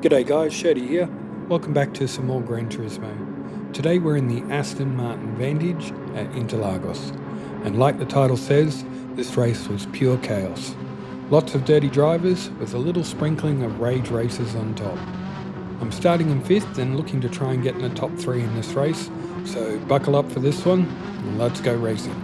G'day guys, Shirty here. Welcome back to some more Gran Turismo. Today we're in the ASTON VANTAGE at Interlagos. And like the title says, this race was pure chaos. Lots of dirty drivers with a little sprinkling of rage racers on top. I'm starting in 5th and looking to try and get in the top 3 in this race, so buckle up for this one and let's go racing.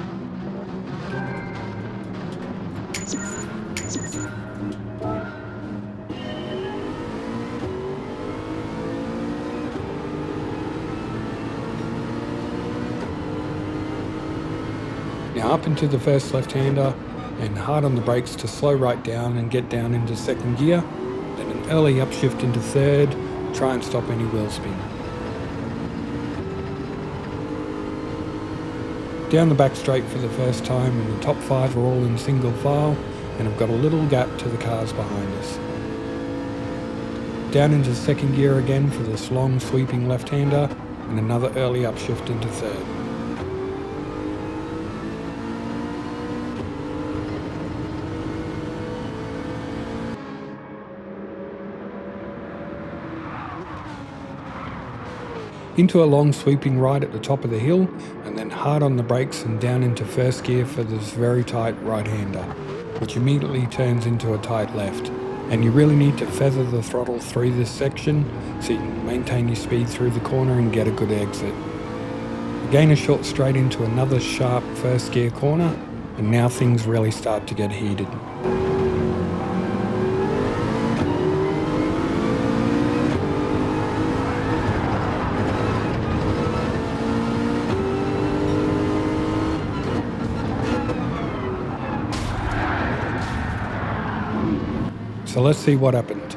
Now up into the first left-hander and hard on the brakes to slow right down and get down into 2nd gear, then an early upshift into 3rd, try and stop any wheel spin. Down the back straight for the first time, and the top 5 are all in single file, and I've got a little gap to the cars behind us. Down into 2nd gear again for this long sweeping left-hander, and another early upshift into 3rd. Into a long sweeping right at the top of the hill, and then hard on the brakes and down into 1st gear for this very tight right-hander, which immediately turns into a tight left. And you really need to feather the throttle through this section so you can maintain your speed through the corner and get a good exit. Again, a short straight into another sharp 1st gear corner, and now things really start to get heated. So let's see what happened.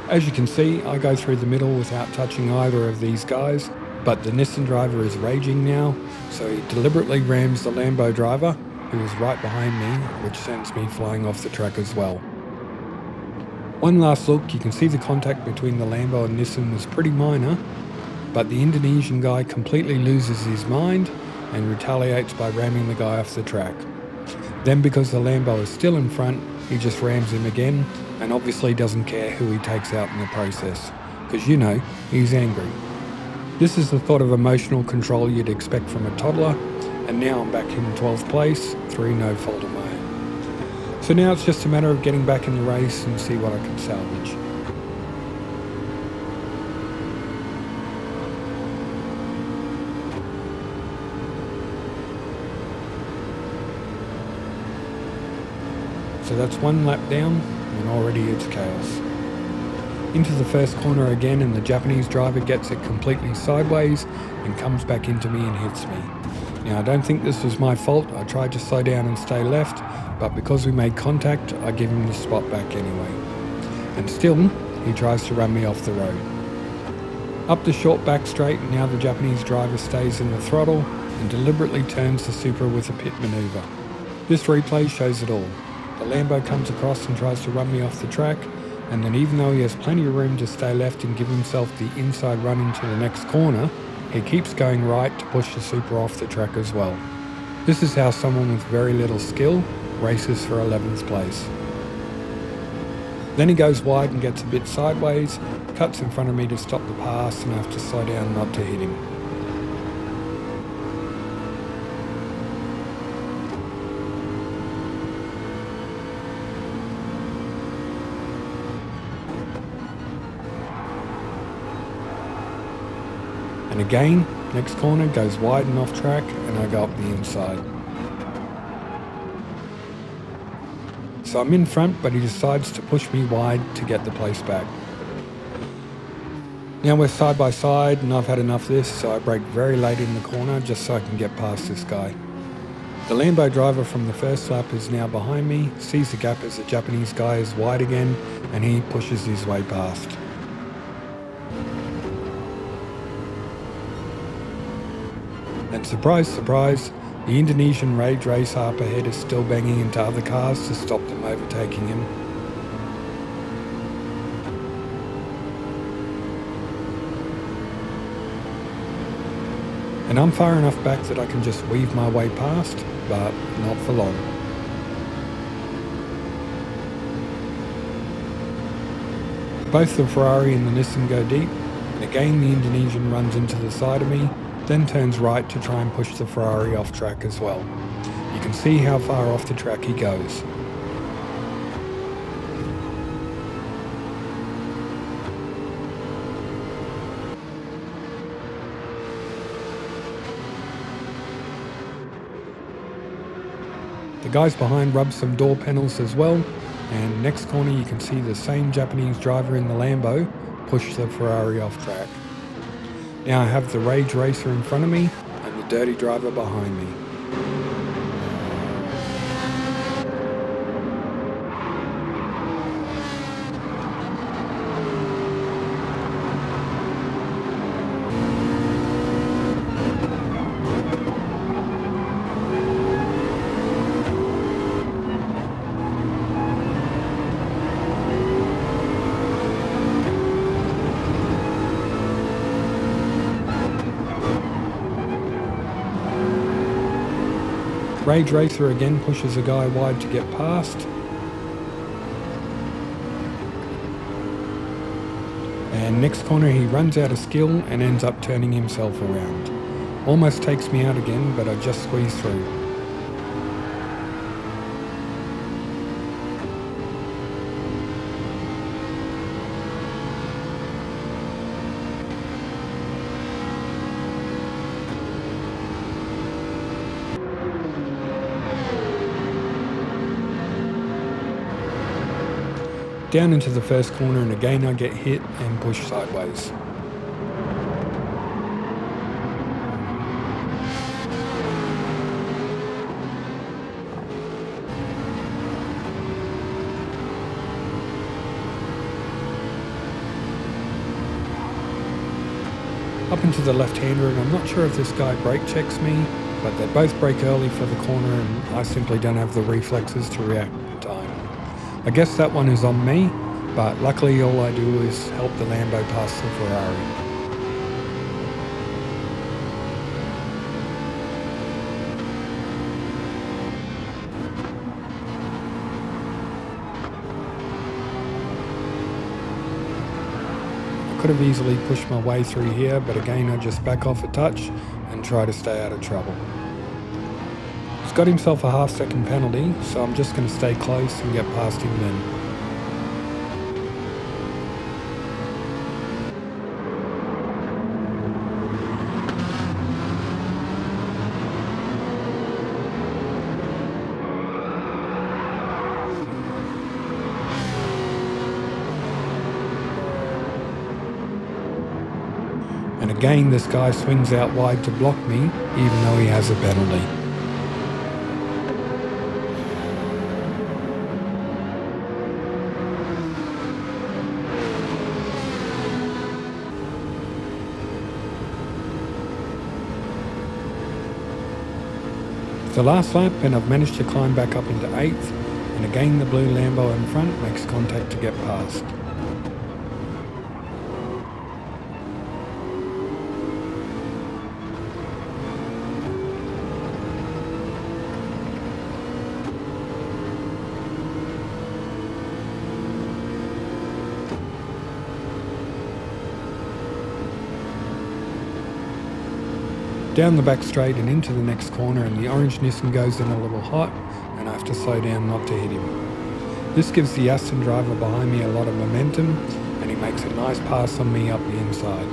As you can see, I go through the middle without touching either of these guys, but the Nissan driver is raging now, so he deliberately rams the Lambo driver, who is right behind me, which sends me flying off the track as well. One last look, you can see the contact between the Lambo and Nissan was pretty minor, but the Indonesian guy completely loses his mind and retaliates by ramming the guy off the track. Then, because the Lambo is still in front, he just rams him again, and obviously doesn't care who he takes out in the process, because you know, he's angry. This is the sort of emotional control you'd expect from a toddler, and now I'm back in 12th place through no fault of my own. So now it's just a matter of getting back in the race and see what I can salvage. So that's one lap down, and already it's chaos. Into the first corner again, and the Japanese driver gets it completely sideways and comes back into me and hits me. Now, I don't think this was my fault. I tried to slow down and stay left, but because we made contact, I give him the spot back anyway. And still, he tries to run me off the road. Up the short back straight, now the Japanese driver stays in the throttle and deliberately turns the Supra with a pit maneuver. This replay shows it all. The Lambo comes across and tries to run me off the track, and then even though he has plenty of room to stay left and give himself the inside run into the next corner, he keeps going right to push the Supra off the track as well. This is how someone with very little skill races for 11th place. Then he goes wide and gets a bit sideways, cuts in front of me to stop the pass, and I have to slow down not to hit him. And again, next corner goes wide and off track, and I go up the inside. So I'm in front, but he decides to push me wide to get the place back. Now we're side by side, and I've had enough of this, so I brake very late in the corner just so I can get past this guy. The Lambo driver from the first lap is now behind me, sees the gap as the Japanese guy is wide again, and he pushes his way past. And surprise, surprise, the Indonesian rage racer up ahead is still banging into other cars to stop them overtaking him. And I'm far enough back that I can just weave my way past, but not for long. Both the Ferrari and the Nissan go deep, and again the Indonesian runs into the side of me, then turns right to try and push the Ferrari off track as well. You can see how far off the track he goes. The guys behind rub some door panels as well, and next corner you can see the same Japanese driver in the Lambo push the Ferrari off track. Now I have the Rage Racer in front of me and the Dirty driver behind me. Rage Racer again pushes a guy wide to get past. And next corner he runs out of skill and ends up turning himself around. Almost takes me out again, but I just squeeze through. Down into the first corner, and again I get hit and pushed sideways. Up into the left-hander, and I'm not sure if this guy brake checks me, but they both brake early for the corner and I simply don't have the reflexes to react in time. I guess that one is on me, but luckily all I do is help the Lambo pass the Ferrari. I could have easily pushed my way through here, but again I just back off a touch and try to stay out of trouble. He's got himself a half-second penalty, so I'm just going to stay close and get past him then. And again this guy swings out wide to block me, even though he has a penalty. It's the last lap and I've managed to climb back up into 8th, and again the blue Lambo in front makes contact to get past. Down the back straight and into the next corner, and the orange Nissan goes in a little hot and I have to slow down not to hit him. This gives the ASTON driver behind me a lot of momentum and he makes a nice pass on me up the inside.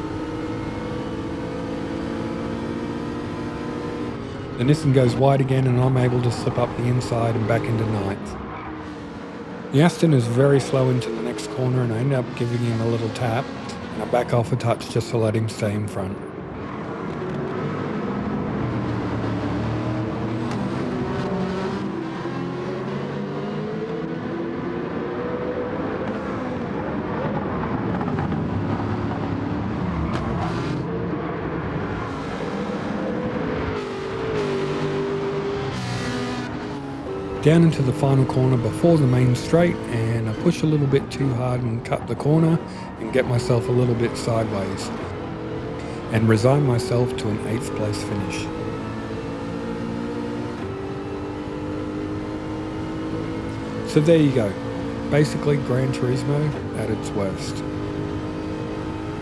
The Nissan goes wide again and I'm able to slip up the inside and back into 9th. The ASTON is very slow into the next corner and I end up giving him a little tap and I back off a touch just to let him stay in front. Down into the final corner before the main straight, and I push a little bit too hard and cut the corner and get myself a little bit sideways and resign myself to an 8th place finish. So there you go. Basically Gran Turismo at its worst.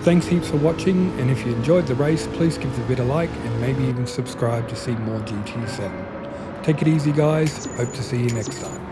Thanks heaps for watching, and if you enjoyed the race, please give the vid a like and maybe even subscribe to see more GTA 7. Take it easy guys, hope to see you next time.